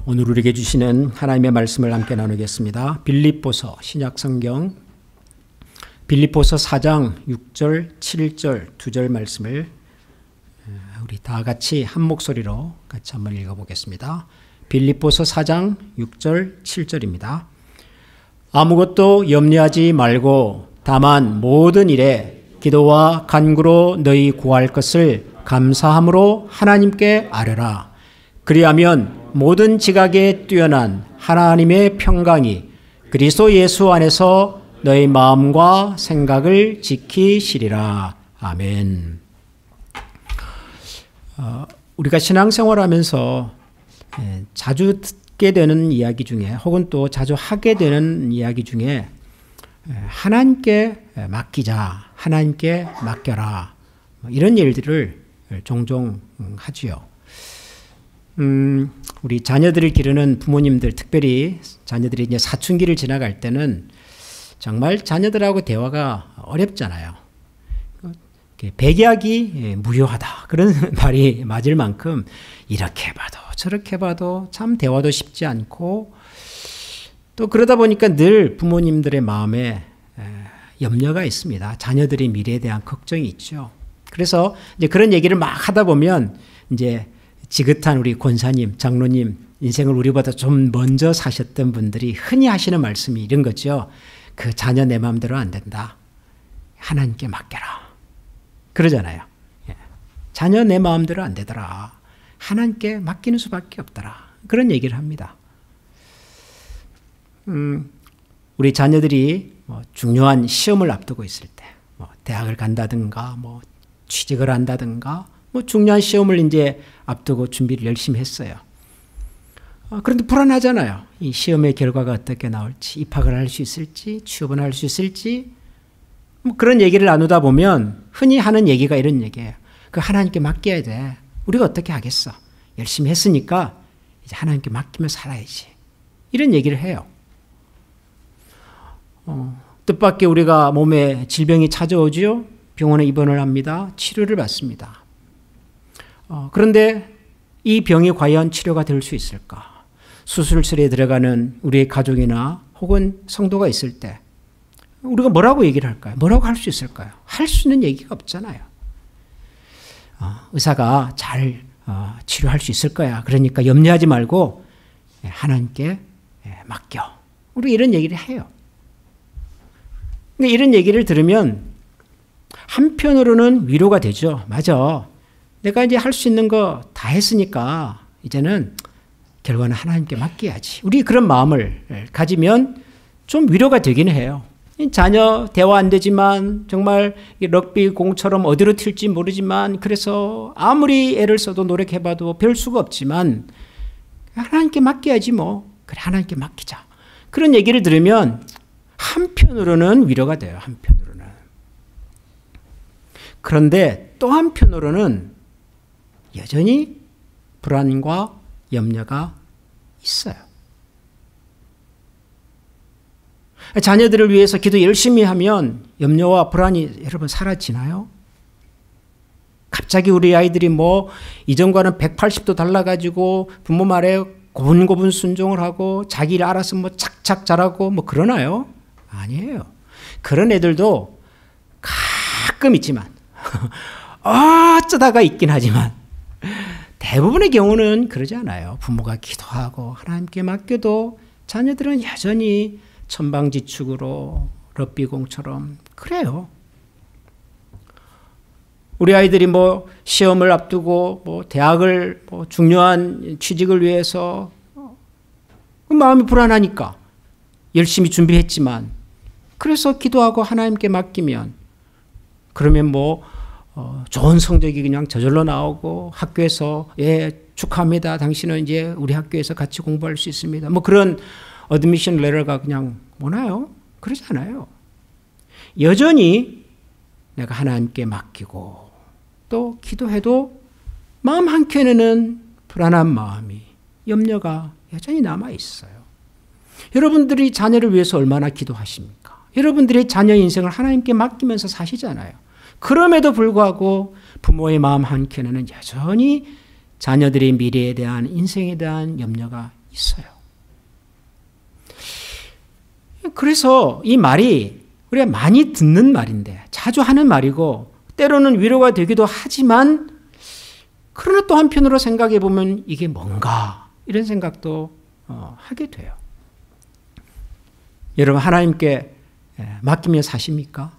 오늘 우리에게 주시는 하나님의 말씀을 함께 나누겠습니다. 빌립보서 신약성경 빌립보서 4장 6절 7절 2절 말씀을 우리 다 같이 한 목소리로 같이 한번 읽어보겠습니다. 빌립보서 4장 6절 7절입니다. 아무것도 염려하지 말고 다만 모든 일에 기도와 간구로 너희 구할 것을 감사함으로 하나님께 아뢰라. 그리하면 모든 지각에 뛰어난 하나님의 평강이 그리스도 예수 안에서 너희 마음과 생각을 지키시리라. 아멘. 우리가 신앙생활하면서 자주 듣게 되는 이야기 중에 혹은 또 자주 하게 되는 이야기 중에 하나님께 맡기자, 하나님께 맡겨라, 이런 일들을 종종 하지요. 우리 자녀들을 기르는 부모님들, 특별히 자녀들이 이제 사춘기를 지나갈 때는 정말 자녀들하고 대화가 어렵잖아요. 백약이 무효하다, 그런 말이 맞을 만큼 이렇게 봐도 저렇게 봐도 참 대화도 쉽지 않고, 또 그러다 보니까 늘 부모님들의 마음에 염려가 있습니다. 자녀들의 미래에 대한 걱정이 있죠. 그래서 이제 그런 얘기를 막 하다 보면 이제 지긋한 우리 권사님, 장로님, 인생을 우리보다 좀 먼저 사셨던 분들이 흔히 하시는 말씀이 이런 거죠. 그 자녀 내 마음대로 안 된다. 하나님께 맡겨라. 그러잖아요. 자녀 내 마음대로 안 되더라. 하나님께 맡기는 수밖에 없더라. 그런 얘기를 합니다. 우리 자녀들이 중요한 시험을 앞두고 있을 때, 대학을 간다든가, 취직을 한다든가, 중요한 시험을 이제 앞두고 준비를 열심히 했어요. 그런데 불안하잖아요. 이 시험의 결과가 어떻게 나올지, 입학을 할 수 있을지, 취업을 할 수 있을지, 그런 얘기를 나누다 보면 흔히 하는 얘기가 이런 얘기예요. 그 하나님께 맡겨야 돼. 우리가 어떻게 하겠어? 열심히 했으니까 이제 하나님께 맡기며 살아야지. 이런 얘기를 해요. 뜻밖의 우리가 몸에 질병이 찾아오지요. 병원에 입원을 합니다. 치료를 받습니다. 그런데 이 병이 과연 치료가 될 수 있을까? 수술실에 들어가는 우리의 가족이나 혹은 성도가 있을 때 우리가 뭐라고 얘기를 할까요? 뭐라고 할 수 있을까요? 할 수 있는 얘기가 없잖아요. 의사가 잘 치료할 수 있을 거야. 그러니까 염려하지 말고 하나님께 맡겨. 우리 이런 얘기를 해요. 이런 얘기를 들으면 한편으로는 위로가 되죠. 맞아. 내가 이제 할 수 있는 거 다 했으니까 이제는 결과는 하나님께 맡겨야지. 우리 그런 마음을 가지면 좀 위로가 되긴 해요. 자녀 대화 안 되지만 정말 럭비 공처럼 어디로 튈지 모르지만 그래서 아무리 애를 써도 노력해봐도 별 수가 없지만 하나님께 맡겨야지 뭐. 그래, 하나님께 맡기자. 그런 얘기를 들으면 한편으로는 위로가 돼요. 한편으로는. 그런데 또 한편으로는 여전히 불안과 염려가 있어요. 자녀들을 위해서 기도 열심히 하면 염려와 불안이 여러분 사라지나요? 갑자기 우리 아이들이 이전과는 180도 달라가지고 부모 말에 고분고분 순종을 하고 자기 일 알아서 착착 잘하고 그러나요? 아니에요. 그런 애들도 가끔 있지만 어쩌다가 있긴 하지만 대부분의 경우는 그러지 않아요. 부모가 기도하고 하나님께 맡겨도 자녀들은 여전히 천방지축으로 럭비공처럼 그래요. 우리 아이들이 시험을 앞두고 대학을 중요한 취직을 위해서 마음이 불안하니까 열심히 준비했지만 그래서 기도하고 하나님께 맡기면 그러면 좋은 성적이 그냥 저절로 나오고 학교에서 축하합니다. 당신은 이제 우리 학교에서 같이 공부할 수 있습니다. 그런 어드미션 레터가 그냥 오나요? 그러지 않아요. 여전히 내가 하나님께 맡기고 또 기도해도 마음 한켠에는 불안한 마음이, 염려가 여전히 남아 있어요. 여러분들이 자녀를 위해서 얼마나 기도하십니까? 여러분들의 자녀 인생을 하나님께 맡기면서 사시잖아요. 그럼에도 불구하고 부모의 마음 한켠에는 여전히 자녀들의 미래에 대한, 인생에 대한 염려가 있어요. 그래서 이 말이 우리가 많이 듣는 말인데, 자주 하는 말이고 때로는 위로가 되기도 하지만, 그러나 또 한편으로 생각해 보면 이게 뭔가 이런 생각도 하게 돼요. 여러분, 하나님께 맡기며 사십니까?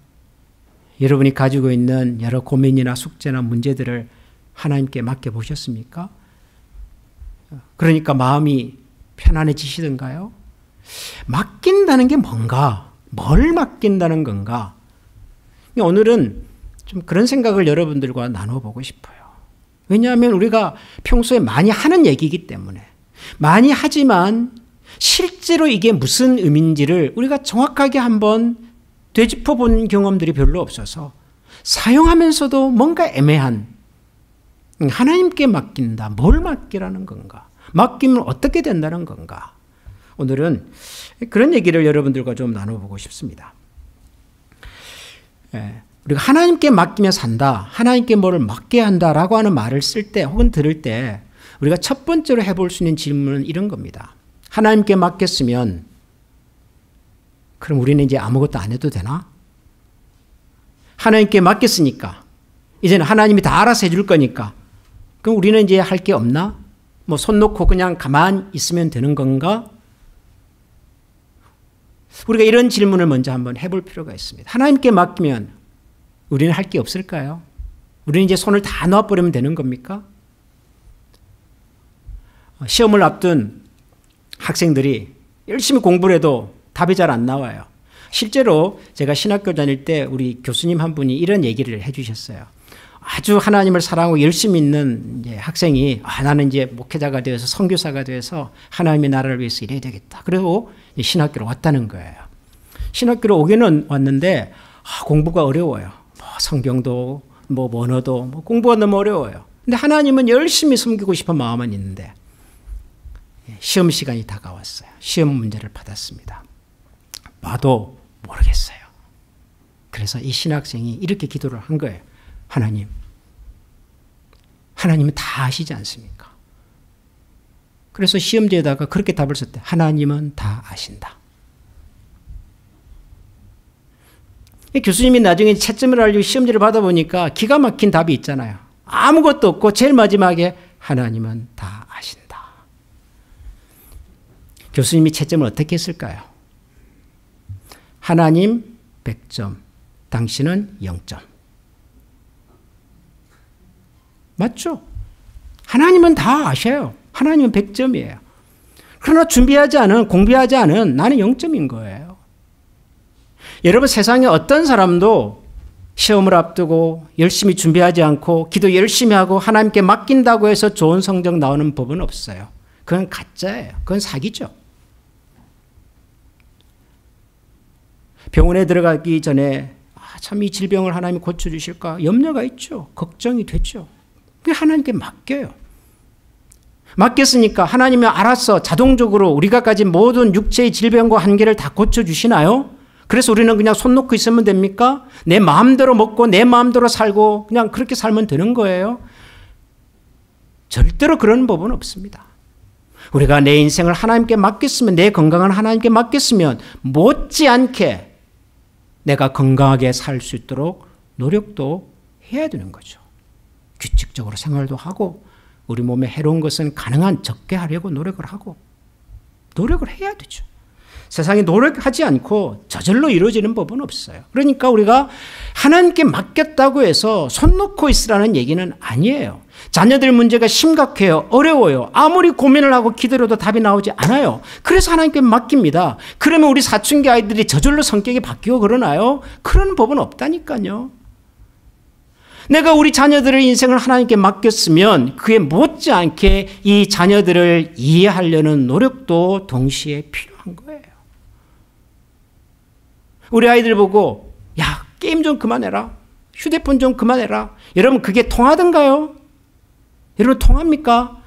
여러분이 가지고 있는 여러 고민이나 숙제나 문제들을 하나님께 맡겨보셨습니까? 그러니까 마음이 편안해지시던가요? 맡긴다는 게 뭔가? 뭘 맡긴다는 건가? 오늘은 좀 그런 생각을 여러분들과 나눠보고 싶어요. 왜냐하면 우리가 평소에 많이 하는 얘기이기 때문에, 많이 하지만 실제로 이게 무슨 의미인지를 우리가 정확하게 한번 되짚어 본 경험들이 별로 없어서 사용하면서도 뭔가 애매한, 하나님께 맡긴다. 뭘 맡기라는 건가? 맡기면 어떻게 된다는 건가? 오늘은 그런 얘기를 여러분들과 좀 나눠보고 싶습니다. 우리가 하나님께 맡기며 산다, 하나님께 뭐를 맡게 한다라고 하는 말을 쓸 때 혹은 들을 때 우리가 첫 번째로 해볼 수 있는 질문은 이런 겁니다. 하나님께 맡겼으면 그럼 우리는 이제 아무것도 안 해도 되나? 하나님께 맡겼으니까 이제는 하나님이 다 알아서 해줄 거니까 그럼 우리는 이제 할 게 없나? 뭐 손 놓고 그냥 가만히 있으면 되는 건가? 우리가 이런 질문을 먼저 한번 해볼 필요가 있습니다. 하나님께 맡기면 우리는 할 게 없을까요? 우리는 이제 손을 다 놔버리면 되는 겁니까? 시험을 앞둔 학생들이 열심히 공부를 해도 답이 잘 안 나와요. 실제로 제가 신학교 다닐 때 우리 교수님 한 분이 이런 얘기를 해주셨어요. 아주 하나님을 사랑하고 열심히 있는 이제 학생이 나는 이제 목회자가 되어서 선교사가 되어서 하나님의 나라를 위해서 일해야 되겠다. 그리고 신학교로 왔다는 거예요. 신학교로 오기는 왔는데 공부가 어려워요. 성경도 언어도 공부가 너무 어려워요. 근데 하나님은 열심히 섬기고 싶은 마음은 있는데 시험 시간이 다가왔어요. 시험 문제를 받았습니다. 봐도 모르겠어요. 그래서 이 신학생이 이렇게 기도를 한 거예요. 하나님은 다 아시지 않습니까? 그래서 시험지에다가 그렇게 답을 썼대. 하나님은 다 아신다. 교수님이 나중에 채점을 하려고 시험지를 받아보니까 기가 막힌 답이 있잖아요. 아무것도 없고 제일 마지막에 하나님은 다 아신다. 교수님이 채점을 어떻게 했을까요? 하나님 100점, 당신은 0점. 맞죠? 하나님은 다 아셔요. 하나님은 100점이에요. 그러나 공부하지 않은 나는 0점인 거예요. 여러분, 세상에 어떤 사람도 시험을 앞두고 열심히 준비하지 않고 기도 열심히 하고 하나님께 맡긴다고 해서 좋은 성적 나오는 법은 없어요. 그건 가짜예요. 그건 사기죠. 병원에 들어가기 전에 참 이 질병을 하나님이 고쳐주실까 염려가 있죠. 걱정이 되죠. 하나님께 맡겨요. 맡겼으니까 하나님이 알아서 자동적으로 우리가 가진 모든 육체의 질병과 한계를 다 고쳐주시나요? 그래서 우리는 그냥 손 놓고 있으면 됩니까? 내 마음대로 먹고 내 마음대로 살고 그냥 그렇게 살면 되는 거예요? 절대로 그런 법은 없습니다. 우리가 내 인생을 하나님께 맡겼으면, 내 건강을 하나님께 맡겼으면 못지않게 내가 건강하게 살 수 있도록 노력도 해야 되는 거죠. 규칙적으로 생활도 하고 우리 몸에 해로운 것은 가능한 적게 하려고 노력을 해야 되죠. 세상에 노력하지 않고 저절로 이루어지는 법은 없어요. 그러니까 우리가 하나님께 맡겼다고 해서 손 놓고 있으라는 얘기는 아니에요. 자녀들 문제가 심각해요. 어려워요. 아무리 고민을 하고 기도해도 답이 나오지 않아요. 그래서 하나님께 맡깁니다. 그러면 우리 사춘기 아이들이 저절로 성격이 바뀌고 그러나요? 그런 법은 없다니까요. 내가 우리 자녀들의 인생을 하나님께 맡겼으면 그에 못지않게 이 자녀들을 이해하려는 노력도 동시에 필요한 거예요. 우리 아이들 보고 야, 게임 좀 그만해라. 휴대폰 좀 그만해라. 여러분, 그게 통하던가요? 여러분, 통합니까?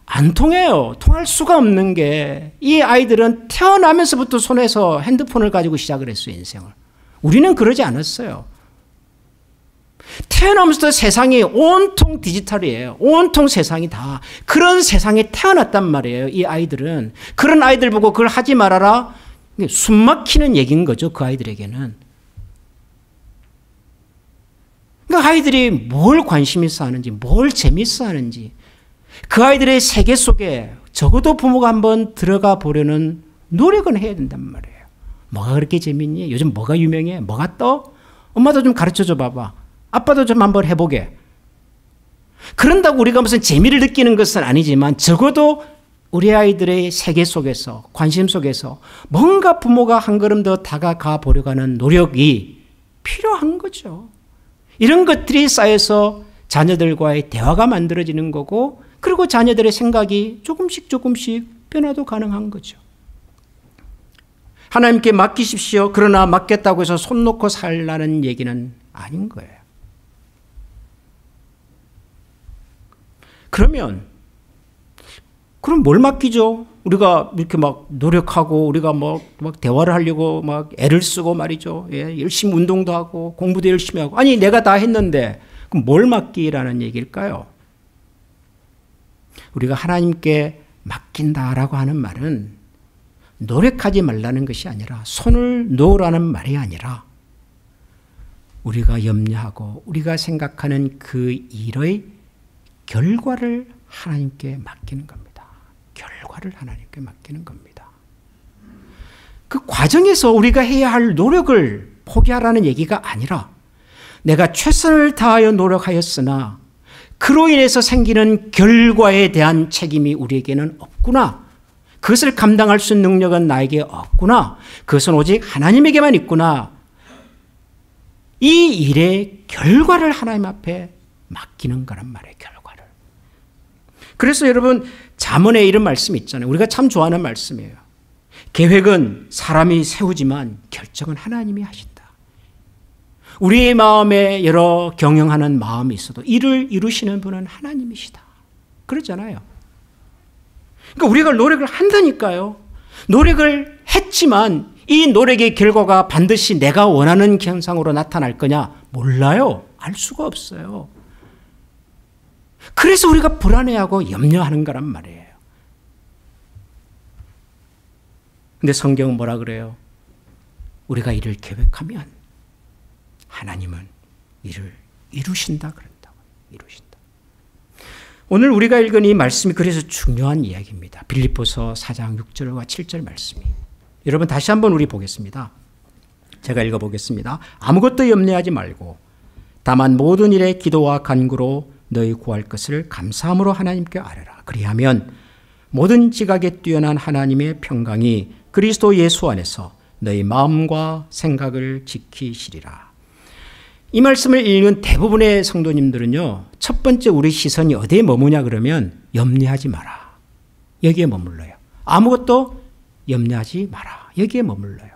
안 통해요. 통할 수가 없는 게 이 아이들은 태어나면서부터 손에서 핸드폰을 가지고 시작을 했어요, 인생을. 우리는 그러지 않았어요. 태어나면서도 세상이 온통 디지털이에요. 온통 세상이 다. 그런 세상에 태어났단 말이에요. 이 아이들은. 그런 아이들 보고 그걸 하지 말아라. 숨 막히는 얘기인 거죠. 그 아이들에게는. 그러니까 아이들이 뭘 관심 있어 하는지, 뭘 재밌어 하는지, 그 아이들의 세계 속에 적어도 부모가 한번 들어가 보려는 노력은 해야 된단 말이에요. 뭐가 그렇게 재밌니? 요즘 뭐가 유명해? 뭐가 떠? 엄마도 좀 가르쳐 줘 봐봐. 아빠도 좀 한번 해보게. 그런다고 우리가 무슨 재미를 느끼는 것은 아니지만 적어도 우리 아이들의 세계 속에서, 관심 속에서 뭔가 부모가 한 걸음 더 다가가 보려고 하는 노력이 필요한 거죠. 이런 것들이 쌓여서 자녀들과의 대화가 만들어지는 거고, 그리고 자녀들의 생각이 조금씩 변화도 가능한 거죠. 하나님께 맡기십시오. 그러나 맡겼다고 해서 손 놓고 살라는 얘기는 아닌 거예요. 그럼 뭘 맡기죠? 우리가 이렇게 막 노력하고 우리가 막 대화를 하려고 막 애를 쓰고 말이죠. 예, 열심히 운동도 하고 공부도 열심히 하고. 아니, 내가 다 했는데 그럼 뭘 맡기라는 얘기일까요? 우리가 하나님께 맡긴다라고 하는 말은 노력하지 말라는 것이 아니라, 손을 놓으라는 말이 아니라, 우리가 염려하고 우리가 생각하는 그 일의 결과를 하나님께 맡기는 겁니다. 결과를 하나님께 맡기는 겁니다. 그 과정에서 우리가 해야 할 노력을 포기하라는 얘기가 아니라, 내가 최선을 다하여 노력하였으나 그로 인해서 생기는 결과에 대한 책임이 우리에게는 없구나. 그것을 감당할 수 있는 능력은 나에게 없구나. 그것은 오직 하나님에게만 있구나. 이 일의 결과를 하나님 앞에 맡기는 거란 말이에요. 결과를. 그래서 여러분, 잠언에 이런 말씀이 있잖아요. 우리가 참 좋아하는 말씀이에요. 계획은 사람이 세우지만 결정은 하나님이 하신다. 우리의 마음에 여러 경영하는 마음이 있어도 이를 이루시는 분은 하나님이시다. 그러잖아요. 그러니까 우리가 노력을 한다니까요. 노력을 했지만 이 노력의 결과가 반드시 내가 원하는 현상으로 나타날 거냐? 몰라요. 알 수가 없어요. 그래서 우리가 불안해하고 염려하는 거란 말이에요. 근데 성경은 뭐라 그래요? 우리가 일을 계획하면 하나님은 이를 이루신다 그런다고. 이루신다. 오늘 우리가 읽은 이 말씀이 그래서 중요한 이야기입니다. 빌립보서 4장 6절과 7절 말씀이. 여러분 다시 한번 우리 보겠습니다. 제가 읽어보겠습니다. 아무것도 염려하지 말고 다만 모든 일에 기도와 간구로 너희 구할 것을 감사함으로 하나님께 아뢰라. 그리하면 모든 지각에 뛰어난 하나님의 평강이 그리스도 예수 안에서 너희 마음과 생각을 지키시리라. 이 말씀을 읽은 대부분의 성도님들은요, 첫 번째 우리 시선이 어디에 머무냐 그러면 염려하지 마라. 여기에 머물러요. 아무것도 염려하지 마라. 여기에 머물러요.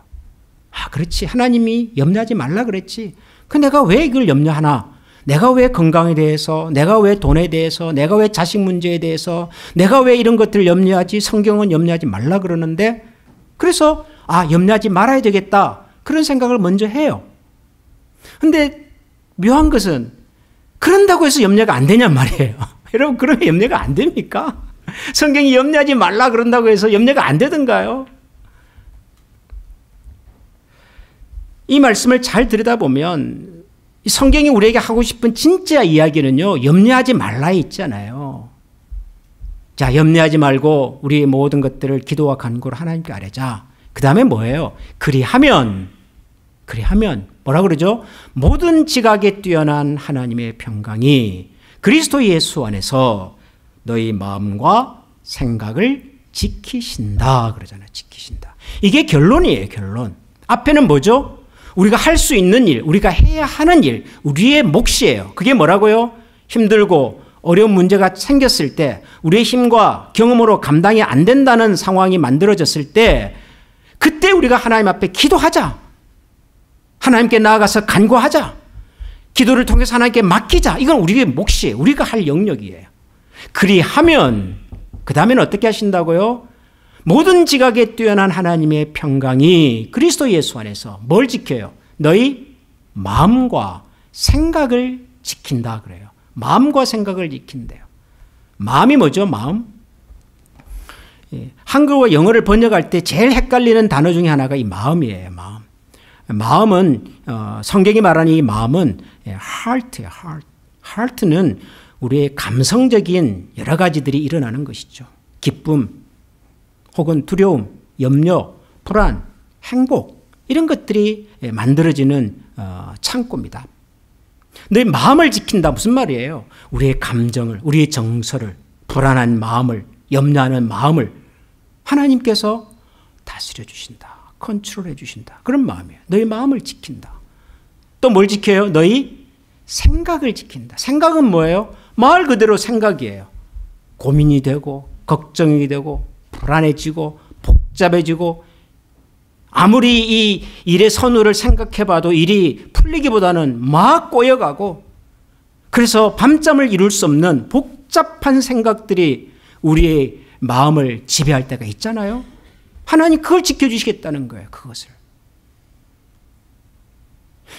아, 그렇지. 하나님이 염려하지 말라 그랬지. 그 내가 왜 이걸 염려하나? 내가 왜 건강에 대해서, 내가 왜 돈에 대해서, 내가 왜 자식 문제에 대해서, 내가 왜 이런 것들을 염려하지? 성경은 염려하지 말라 그러는데, 그래서 염려하지 말아야 되겠다. 그런 생각을 먼저 해요. 근데 묘한 것은 그런다고 해서 염려가 안 되냔 말이에요. 여러분, 그러면 염려가 안 됩니까? 성경이 염려하지 말라 그런다고 해서 염려가 안 되던가요? 이 말씀을 잘 들여다보면 성경이 우리에게 하고 싶은 진짜 이야기는요, 염려하지 말라에 있잖아요. 자, 염려하지 말고 우리 모든 것들을 기도와 간구로 하나님께 아뢰자. 그 다음에 뭐예요? 그리하면 뭐라 그러죠? 모든 지각에 뛰어난 하나님의 평강이 그리스도 예수 안에서 너희 마음과 생각을 지키신다 그러잖아요. 지키신다. 이게 결론이에요. 결론. 앞에는 뭐죠? 우리가 할 수 있는 일, 우리가 해야 하는 일, 우리의 몫이에요. 그게 뭐라고요? 힘들고 어려운 문제가 생겼을 때 우리의 힘과 경험으로 감당이 안 된다는 상황이 만들어졌을 때 그때 우리가 하나님 앞에 기도하자. 하나님께 나아가서 간구하자. 기도를 통해서 하나님께 맡기자. 이건 우리의 몫이에요. 우리가 할 영역이에요. 그리하면 그 다음에는 어떻게 하신다고요? 모든 지각에 뛰어난 하나님의 평강이 그리스도 예수 안에서 뭘 지켜요? 너희 마음과 생각을 지킨다 그래요. 마음과 생각을 지킨대요. 마음이 뭐죠? 마음? 한국어 영어를 번역할 때 제일 헷갈리는 단어 중에 하나가 이 마음이에요. 마음. 마음은 성경이 말하는 이 마음은 heart예요. heart는 우리의 감성적인 여러 가지들이 일어나는 것이죠. 기쁨 혹은 두려움, 염려, 불안, 행복 이런 것들이 만들어지는 창고입니다. 너희 마음을 지킨다 무슨 말이에요? 우리의 감정을, 우리의 정서를, 불안한 마음을, 염려하는 마음을 하나님께서 다스려 주신다. 컨트롤해 주신다. 그런 마음이에요. 너희 마음을 지킨다. 또 뭘 지켜요? 너희 생각을 지킨다. 생각은 뭐예요? 말 그대로 생각이에요. 고민이 되고 걱정이 되고 불안해지고 복잡해지고 아무리 이 일의 선우를 생각해봐도 일이 풀리기보다는 막 꼬여가고 그래서 밤잠을 이룰 수 없는 복잡한 생각들이 우리의 마음을 지배할 때가 있잖아요. 하나님 그걸 지켜주시겠다는 거예요. 그것을.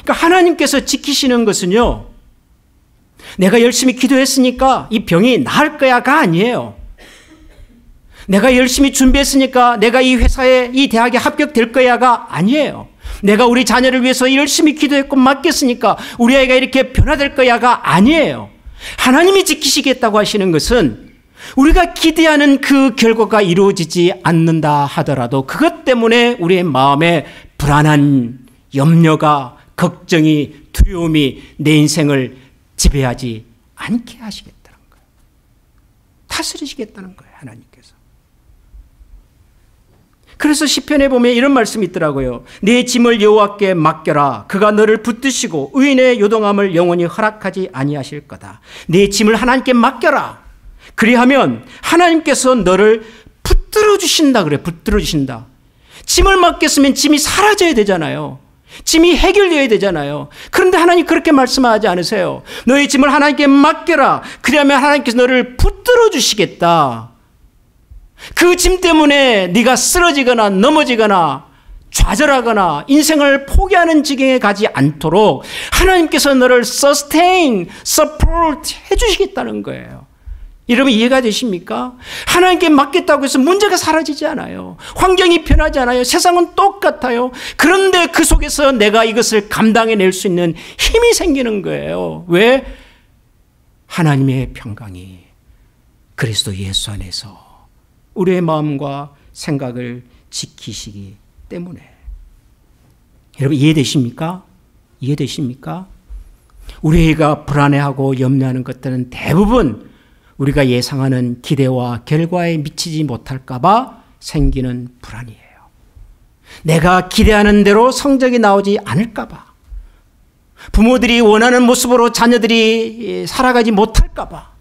그러니까 하나님께서 지키시는 것은요. 내가 열심히 기도했으니까 이 병이 나을 거야가 아니에요. 내가 열심히 준비했으니까 내가 이 회사에 이 대학에 합격될 거야가 아니에요. 내가 우리 자녀를 위해서 열심히 기도했고 맡겼으니까 우리 아이가 이렇게 변화될 거야가 아니에요. 하나님이 지키시겠다고 하시는 것은 우리가 기대하는 그 결과가 이루어지지 않는다 하더라도 그것 때문에 우리의 마음에 불안한 염려가 걱정이 두려움이 내 인생을 지배하지 않게 하시겠다는 거예요. 다스리시겠다는 거예요. 하나님께서. 그래서 시편에 보면 이런 말씀이 있더라고요. 내 짐을 여호와께 맡겨라. 그가 너를 붙드시고 의인의 요동함을 영원히 허락하지 아니하실 거다. 내 짐을 하나님께 맡겨라. 그리하면 하나님께서 너를 붙들어 주신다 그래. 붙들어 주신다. 짐을 맡겼으면 짐이 사라져야 되잖아요. 짐이 해결되어야 되잖아요. 그런데 하나님 그렇게 말씀하지 않으세요. 너의 짐을 하나님께 맡겨라. 그리하면 하나님께서 너를 붙들어 주시겠다. 그 짐 때문에 네가 쓰러지거나 넘어지거나 좌절하거나 인생을 포기하는 지경에 가지 않도록 하나님께서 너를 sustain, support 해주시겠다는 거예요. 여러분 이해가 되십니까? 하나님께 맡겼다고 해서 문제가 사라지지 않아요. 환경이 변하지 않아요. 세상은 똑같아요. 그런데 그 속에서 내가 이것을 감당해낼 수 있는 힘이 생기는 거예요. 왜? 하나님의 평강이 그리스도 예수 안에서 우리의 마음과 생각을 지키시기 때문에. 여러분 이해되십니까? 이해되십니까? 우리가 불안해하고 염려하는 것들은 대부분 우리가 예상하는 기대와 결과에 미치지 못할까 봐 생기는 불안이에요. 내가 기대하는 대로 성적이 나오지 않을까 봐. 부모들이 원하는 모습으로 자녀들이 살아가지 못할까 봐.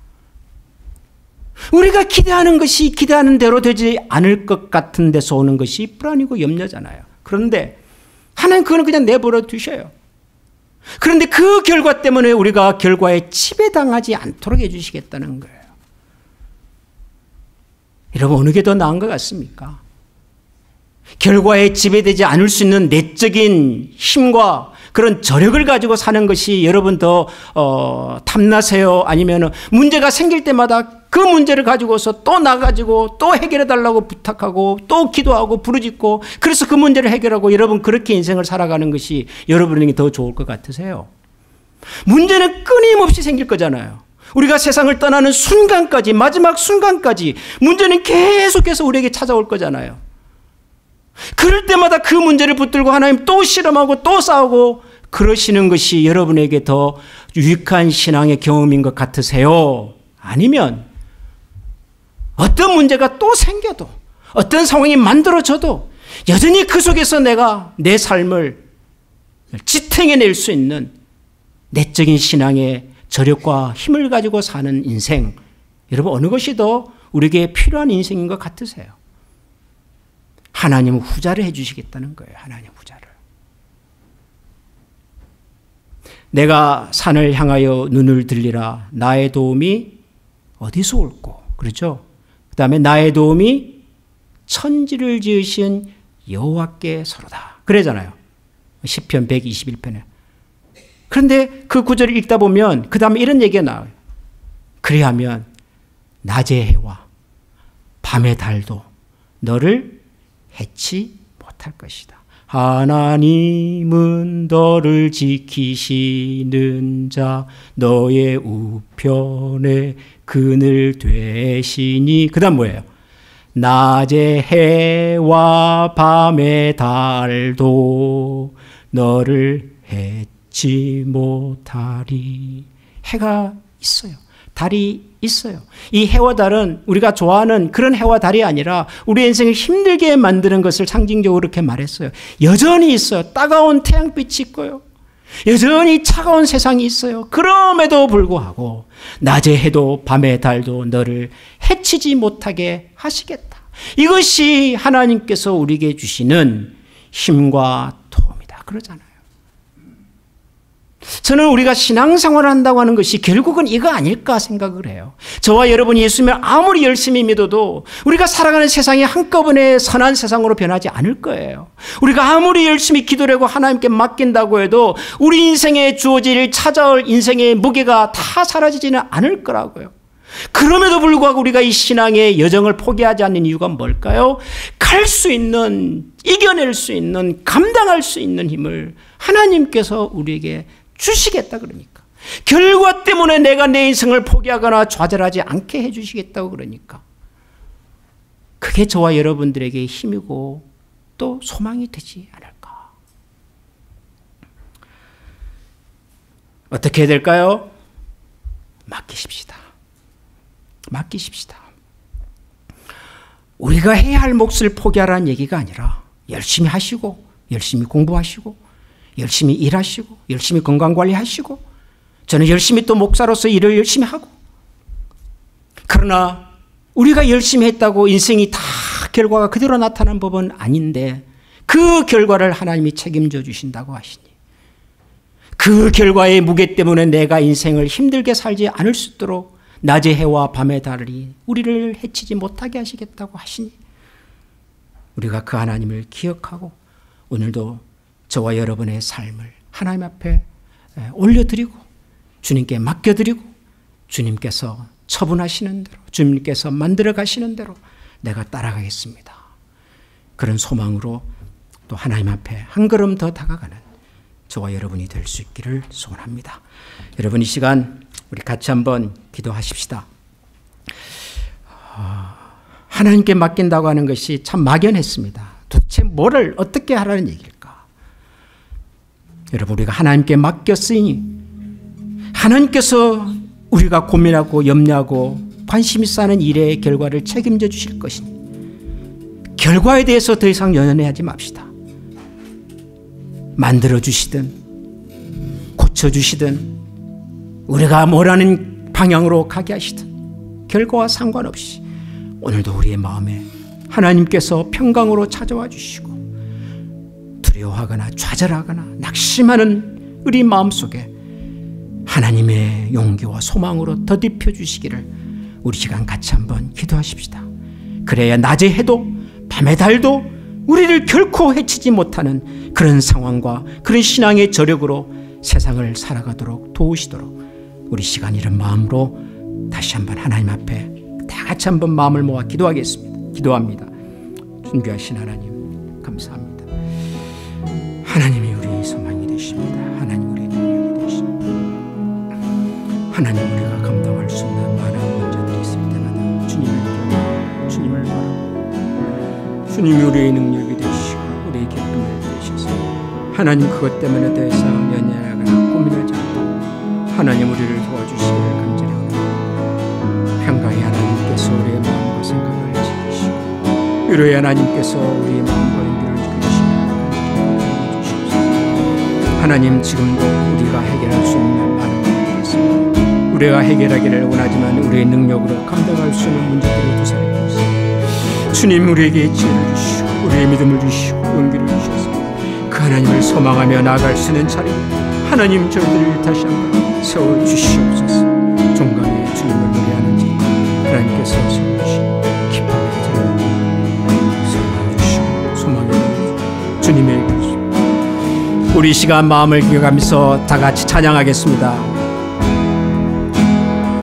우리가 기대하는 것이 기대하는 대로 되지 않을 것 같은 데서 오는 것이 불안이고 염려잖아요. 그런데 하나님 그거는 그냥 내버려 두셔요. 그런데 그 결과 때문에 우리가 결과에 지배당하지 않도록 해주시겠다는 거예요. 여러분 어느 게 더 나은 것 같습니까? 결과에 지배되지 않을 수 있는 내적인 힘과 그런 저력을 가지고 사는 것이 여러분 더 탐나세요? 아니면 문제가 생길 때마다 그 문제를 가지고서 또 나가지고 또 해결해 달라고 부탁하고 또 기도하고 부르짖고 그래서 그 문제를 해결하고 여러분 그렇게 인생을 살아가는 것이 여러분에게 더 좋을 것 같으세요? 문제는 끊임없이 생길 거잖아요. 우리가 세상을 떠나는 순간까지 마지막 순간까지 문제는 계속해서 우리에게 찾아올 거잖아요. 그럴 때마다 그 문제를 붙들고 하나님 또 실험하고 또 싸우고 그러시는 것이 여러분에게 더 유익한 신앙의 경험인 것 같으세요? 아니면 어떤 문제가 또 생겨도 어떤 상황이 만들어져도 여전히 그 속에서 내가 내 삶을 지탱해낼 수 있는 내적인 신앙의 저력과 힘을 가지고 사는 인생, 여러분 어느 것이 더 우리에게 필요한 인생인 것 같으세요? 하나님은 후자를 해주시겠다는 거예요. 하나님 후자를. 내가 산을 향하여 눈을 들리라. 나의 도움이 어디서 올꼬? 그렇죠? 그 다음에 나의 도움이 천지를 지으신 여호와께서로다. 그러잖아요. 시편 121편에. 그런데 그 구절을 읽다 보면 그 다음에 이런 얘기가 나와요. 그리하면 낮의 해와 밤의 달도 너를 해치 못할 것이다. 하나님은 너를 지키시는 자 너의 우편에 그늘 되시니 그 다음 뭐예요? 낮의 해와 밤의 달도 너를 해치 못하리. 해가 있어요. 달이 있어요. 이 해와 달은 우리가 좋아하는 그런 해와 달이 아니라 우리 인생을 힘들게 만드는 것을 상징적으로 그렇게 말했어요. 여전히 있어요. 따가운 태양빛이 있고요. 여전히 차가운 세상이 있어요. 그럼에도 불구하고 낮의 해도 밤의 달도 너를 해치지 못하게 하시겠다. 이것이 하나님께서 우리에게 주시는 힘과 도움이다. 그러잖아요. 저는 우리가 신앙생활을 한다고 하는 것이 결국은 이거 아닐까 생각을 해요. 저와 여러분이 예수님을 아무리 열심히 믿어도 우리가 살아가는 세상이 한꺼번에 선한 세상으로 변하지 않을 거예요. 우리가 아무리 열심히 기도를 하고 하나님께 맡긴다고 해도 우리 인생에 주어질 찾아올 인생의 무게가 다 사라지지는 않을 거라고요. 그럼에도 불구하고 우리가 이 신앙의 여정을 포기하지 않는 이유가 뭘까요? 갈 수 있는, 이겨낼 수 있는, 감당할 수 있는 힘을 하나님께서 우리에게 주시겠다 그러니까. 결과 때문에 내가 내 인생을 포기하거나 좌절하지 않게 해주시겠다고 그러니까. 그게 저와 여러분들에게 힘이고 또 소망이 되지 않을까. 어떻게 해야 될까요? 맡기십시다. 맡기십시다. 우리가 해야 할 몫을 포기하라는 얘기가 아니라 열심히 하시고 열심히 공부하시고 열심히 일하시고 열심히 건강관리하시고 저는 열심히 또 목사로서 일을 열심히 하고 그러나 우리가 열심히 했다고 인생이 다 결과가 그대로 나타난 법은 아닌데 그 결과를 하나님이 책임져 주신다고 하시니 그 결과의 무게 때문에 내가 인생을 힘들게 살지 않을 수 있도록 낮의 해와 밤의 달이 우리를 해치지 못하게 하시겠다고 하시니 우리가 그 하나님을 기억하고 오늘도 저와 여러분의 삶을 하나님 앞에 올려드리고 주님께 맡겨드리고 주님께서 처분하시는 대로 주님께서 만들어 가시는 대로 내가 따라가겠습니다. 그런 소망으로 또 하나님 앞에 한 걸음 더 다가가는 저와 여러분이 될 수 있기를 소원합니다. 여러분 이 시간 우리 같이 한번 기도하십시다. 하나님께 맡긴다고 하는 것이 참 막연했습니다. 도대체 뭐를 어떻게 하라는 얘기일까? 여러분 우리가 하나님께 맡겼으니 하나님께서 우리가 고민하고 염려하고 관심 있어 하는 일의 결과를 책임져 주실 것이니 결과에 대해서 더 이상 연연해하지 맙시다. 만들어 주시든 고쳐 주시든 우리가 뭐라는 방향으로 가게 하시든 결과와 상관없이 오늘도 우리의 마음에 하나님께서 평강으로 찾아와 주시고 두려워하거나 좌절하거나 낙심하는 우리 마음속에 하나님의 용기와 소망으로 덧입혀 주시기를 우리 시간 같이 한번 기도하십시다. 그래야 낮의 해도 밤의 달도 우리를 결코 해치지 못하는 그런 상황과 그런 신앙의 저력으로 세상을 살아가도록 도우시도록 우리 시간 이런 마음으로 다시 한번 하나님 앞에 다 같이 한번 마음을 모아 기도하겠습니다. 기도합니다. 존귀하신 하나님 감사합니다. 하나님이 우리의 소망이 되십니다. 하나님 우리의 능력이 되십니다. 하나님 우리가 감당할 수 있는 많은 문제들이 있을 때마다 주님을 바라고 주님이 우리의 능력이 되시고 우리의 기쁨이 되셔서 하나님 그것 때문에 더 이상 연연하거나 고민하지 않고 하나님 우리를 도와주시기를 간절히 원합니다. 평강의 하나님께서 우리의 마음과 생각을 지키시고 위로의 하나님께서 우리의 마음과 용기를 하나님 지금도 우리가 해결할 수 있는 많은 문제들이 있습니다. 우리가 해결하기를 원하지만 우리의 능력으로 감당할 수 있는 문제들이 두사리고 있습니다. 주님 우리에게 지혜를 주시고 우리의 믿음을 주시고 용기를 주셔서 그 하나님을 소망하며 나아갈 수 있는 자리에 하나님 저희들을 다시 한번 세워주시옵소서. 종강에 주님을 노래하는 자 하나님께서 세워주시고 기쁨의 자리에 세워주시고 소망의 주님의 우리 시간 마음을 기억하면서 다 같이 찬양하겠습니다.